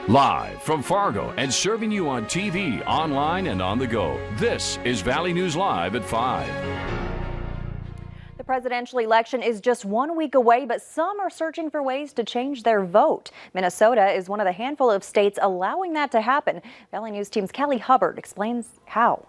Live from Fargo and serving you on TV, online, and on the go, this is Valley News Live at 5. The presidential election is just 1 week away, but some are searching for ways to change their vote. Minnesota is one of the handful of states allowing that to happen. Valley News Team's Kelly Hubbard explains how.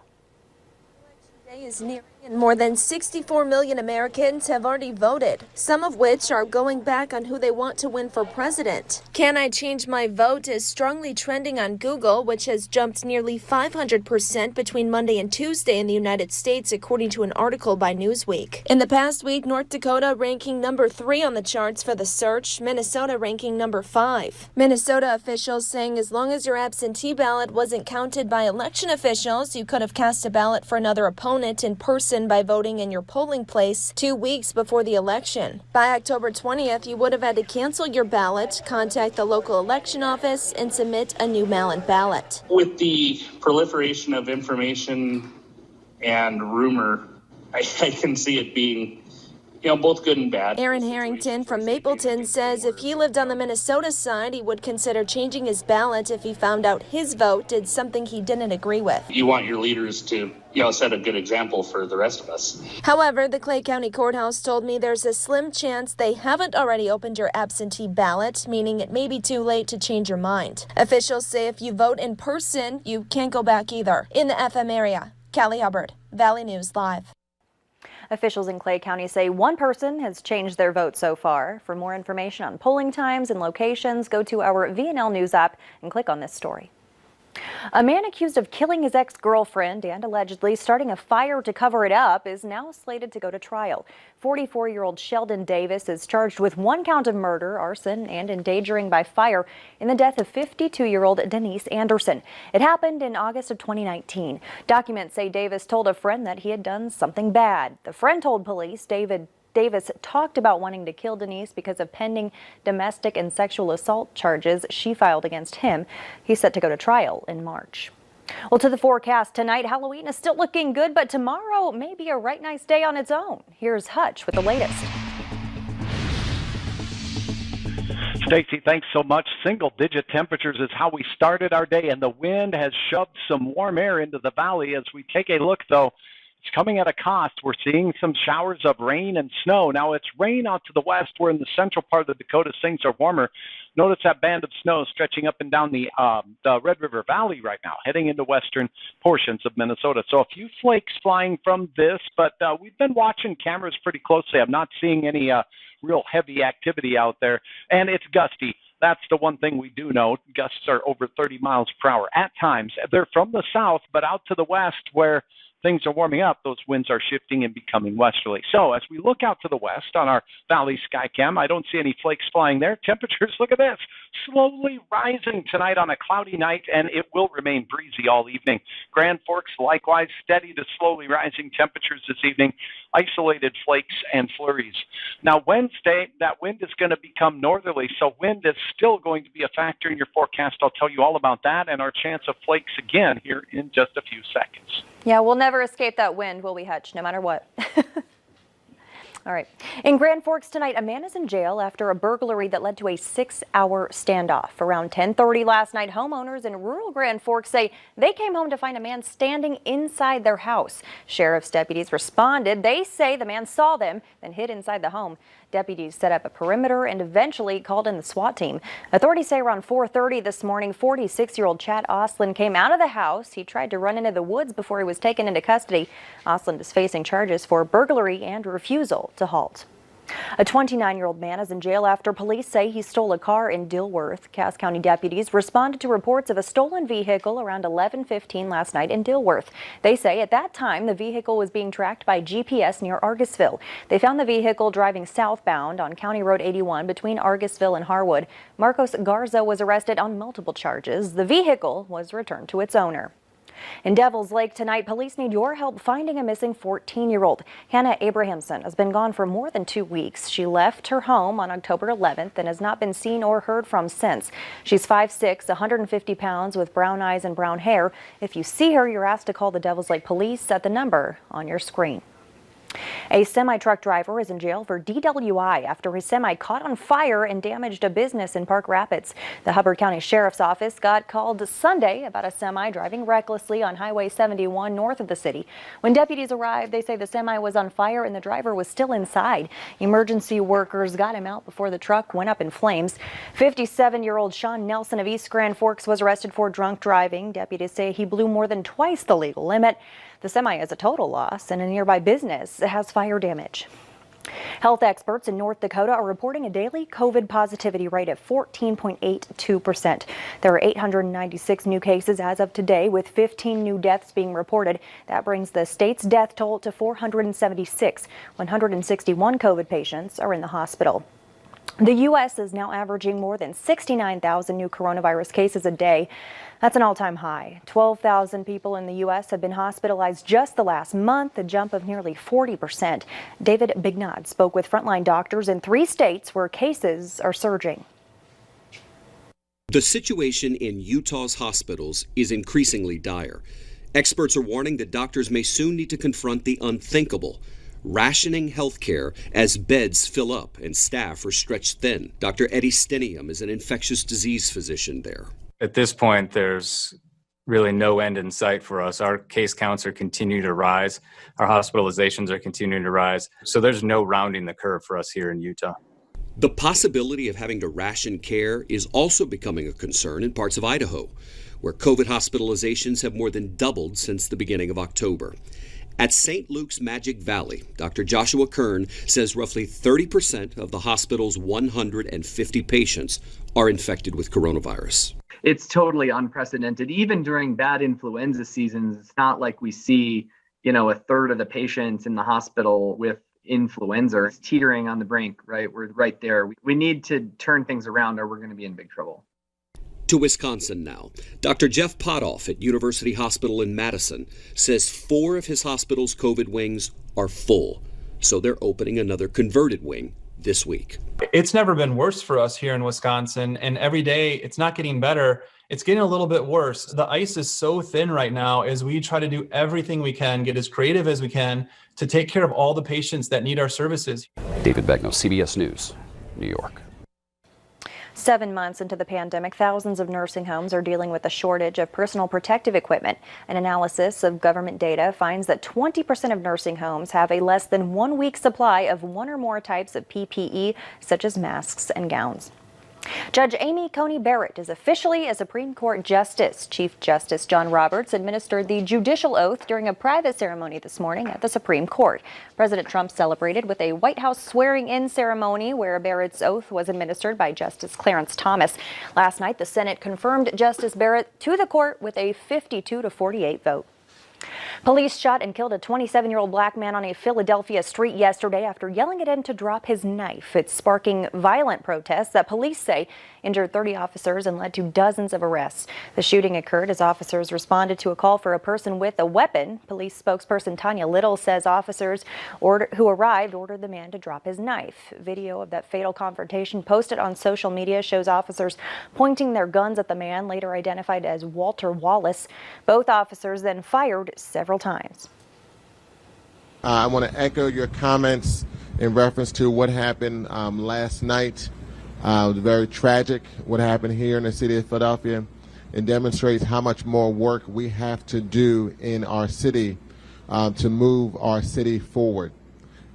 Election day is nearing, and more than 64 million Americans have already voted, some of which are going back on who they want to win for president. Can I change my vote is strongly trending on Google, which has jumped nearly 500% between Monday and Tuesday in the United States, according to an article by Newsweek. In the past week, North Dakota ranking number 3 on the charts for the search, Minnesota ranking number 5. Minnesota officials saying as long as your absentee ballot wasn't counted by election officials, you could have cast a ballot for another opponent in person by voting in your polling place 2 weeks before the election. By October 20th, you would have had to cancel your ballot, contact the local election office, and submit a new mail-in ballot. With the proliferation of information and rumor, I can see it being both good and bad. Aaron Harrington from Mapleton says if he lived on the Minnesota side, he would consider changing his ballot if he found out his vote did something he didn't agree with. You want your leaders to, set a good example for the rest of us. However, the Clay County Courthouse told me there's a slim chance they haven't already opened your absentee ballot, meaning it may be too late to change your mind. Officials say if you vote in person, you can't go back either. In the FM area, Kelly Hubbard, Valley News Live. Officials in Clay County say one person has changed their vote so far. For more information on polling times and locations, go to our VNL News app and click on this story. A man accused of killing his ex-girlfriend and allegedly starting a fire to cover it up is now slated to go to trial. 44-year-old Sheldon Davis is charged with 1 count of murder, arson, and endangering by fire in the death of 52-year-old Denise Anderson. It happened in August of 2019. Documents say Davis told a friend that he had done something bad. The friend told police Davis talked about wanting to kill Denise because of pending domestic and sexual assault charges she filed against him. He's set to go to trial in March. Well, to the forecast tonight, Halloween is still looking good, but tomorrow may be a right nice day on its own. Here's Hutch with the latest. Stacy, thanks so much. Single-digit temperatures is how we started our day, and the wind has shoved some warm air into the valley. As we take a look, though, it's coming at a cost. We're seeing some showers of rain and snow. Now, it's rain out to the west. We're in the central part of the Dakotas. Things are warmer. Notice that band of snow stretching up and down the Red River Valley right now, heading into western portions of Minnesota. So a few flakes flying from this, but we've been watching cameras pretty closely. I'm not seeing any real heavy activity out there, and it's gusty. That's the one thing we do know. Gusts are over 30 miles per hour at times. They're from the south, but out to the west where things are warming up, those winds are shifting and becoming westerly. So as we look out to the west on our valley sky cam, I don't see any flakes flying there. Temperatures, look at this, slowly rising tonight on a cloudy night, and it will remain breezy all evening. Grand Forks, likewise, steady to slowly rising temperatures this evening, isolated flakes and flurries. Now, Wednesday, that wind is going to become northerly, so wind is still going to be a factor in your forecast. I'll tell you all about that and our chance of flakes again here in just a few seconds. Yeah, we'll never escape that wind, will we, Hutch, no matter what? All right. In Grand Forks tonight, a man is in jail after a burglary that led to a 6-hour standoff. Around 10:30 last night, homeowners in rural Grand Forks say they came home to find a man standing inside their house. Sheriff's deputies responded. They say the man saw them, then hid inside the home. Deputies set up a perimeter and eventually called in the SWAT team. Authorities say around 4:30 this morning, 46-year-old Chad Osland came out of the house. He tried to run into the woods before he was taken into custody. Osland is facing charges for burglary and refusal to halt. A 29-year-old man is in jail after police say he stole a car in Dilworth. Cass County deputies responded to reports of a stolen vehicle around 11:15 last night in Dilworth. They say at that time the vehicle was being tracked by GPS near Argusville. They found the vehicle driving southbound on County Road 81 between Argusville and Harwood. Marcos Garza was arrested on multiple charges. The vehicle was returned to its owner. In Devil's Lake tonight, police need your help finding a missing 14-year-old. Hannah Abrahamson has been gone for more than 2 weeks. She left her home on October 11th and has not been seen or heard from since. She's 5'6", 150 pounds with brown eyes and brown hair. If you see her, you're asked to call the Devil's Lake police at the number on your screen. A semi-truck driver is in jail for DWI after his semi caught on fire and damaged a business in Park Rapids. The Hubbard County Sheriff's Office got called Sunday about a semi driving recklessly on Highway 71 north of the city. When deputies arrived, they say the semi was on fire and the driver was still inside. Emergency workers got him out before the truck went up in flames. 57-year-old Sean Nelson of East Grand Forks was arrested for drunk driving. Deputies say he blew more than twice the legal limit. The semi is a total loss, and a nearby business has fire damage. Health experts in North Dakota are reporting a daily COVID positivity rate of 14.82%. There are 896 new cases as of today, with 15 new deaths being reported. That brings the state's death toll to 476. 161 COVID patients are in the hospital. The U.S. is now averaging more than 69,000 new coronavirus cases a day. That's an all-time high. 12,000 people in the U.S. have been hospitalized just the last month, a jump of nearly 40%. David Bignod spoke with frontline doctors in 3 states where cases are surging. The situation in Utah's hospitals is increasingly dire. Experts are warning that doctors may soon need to confront the unthinkable: rationing health care as beds fill up and staff are stretched thin. Dr. Eddie Stenium is an infectious disease physician there. At this point, there's really no end in sight for us. Our case counts are continuing to rise. Our hospitalizations are continuing to rise. So there's no rounding the curve for us here in Utah. The possibility of having to ration care is also becoming a concern in parts of Idaho, where COVID hospitalizations have more than doubled since the beginning of October. At St. Luke's Magic Valley, Dr. Joshua Kern says roughly 30% of the hospital's 150 patients are infected with coronavirus. It's totally unprecedented. Even during bad influenza seasons, it's not like we see, a third of the patients in the hospital with influenza. It's teetering on the brink, right? We're right there. We need to turn things around or we're going to be in big trouble. To Wisconsin now. Dr. Jeff Potoff at University Hospital in Madison says 4 of his hospital's COVID wings are full, so they're opening another converted wing this week. It's never been worse for us here in Wisconsin, and every day it's not getting better. It's getting a little bit worse. The ice is so thin right now as we try to do everything we can, get as creative as we can to take care of all the patients that need our services. David Begnaud, CBS News, New York. 7 months into the pandemic, thousands of nursing homes are dealing with a shortage of personal protective equipment. An analysis of government data finds that 20% of nursing homes have a less than 1 week supply of one or more types of PPE, such as masks and gowns. Judge Amy Coney Barrett is officially a Supreme Court Justice. Chief Justice John Roberts administered the judicial oath during a private ceremony this morning at the Supreme Court. President Trump celebrated with a White House swearing-in ceremony where Barrett's oath was administered by Justice Clarence Thomas. Last night, the Senate confirmed Justice Barrett to the court with a 52-48 vote. Police shot and killed a 27-year-old black man on a Philadelphia street yesterday after yelling at him to drop his knife. It's sparking violent protests that police say injured 30 officers and led to dozens of arrests. The shooting occurred as officers responded to a call for a person with a weapon. Police spokesperson Tanya Little says officers who arrived ordered the man to drop his knife. Video of that fatal confrontation posted on social media shows officers pointing their guns at the man, later identified as Walter Wallace. Both officers then fired several times. I want to echo your comments in reference to what happened last night. It was very tragic what happened here in the city of Philadelphia. It demonstrates how much more work we have to do in our city to move our city forward.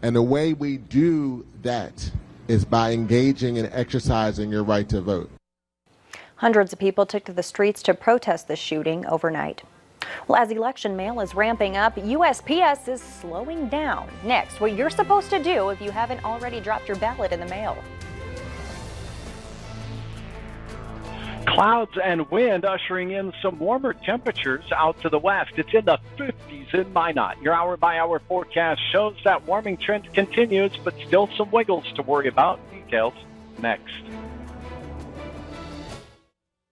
And the way we do that is by engaging and exercising your right to vote. Hundreds of people took to the streets to protest the shooting overnight. Well, as election mail is ramping up, USPS is slowing down. Next, what you're supposed to do if you haven't already dropped your ballot in the mail. Clouds and wind ushering in some warmer temperatures out to the west. It's in the 50s in Minot. Your hour-by-hour forecast shows that warming trend continues, but still some wiggles to worry about. Details next.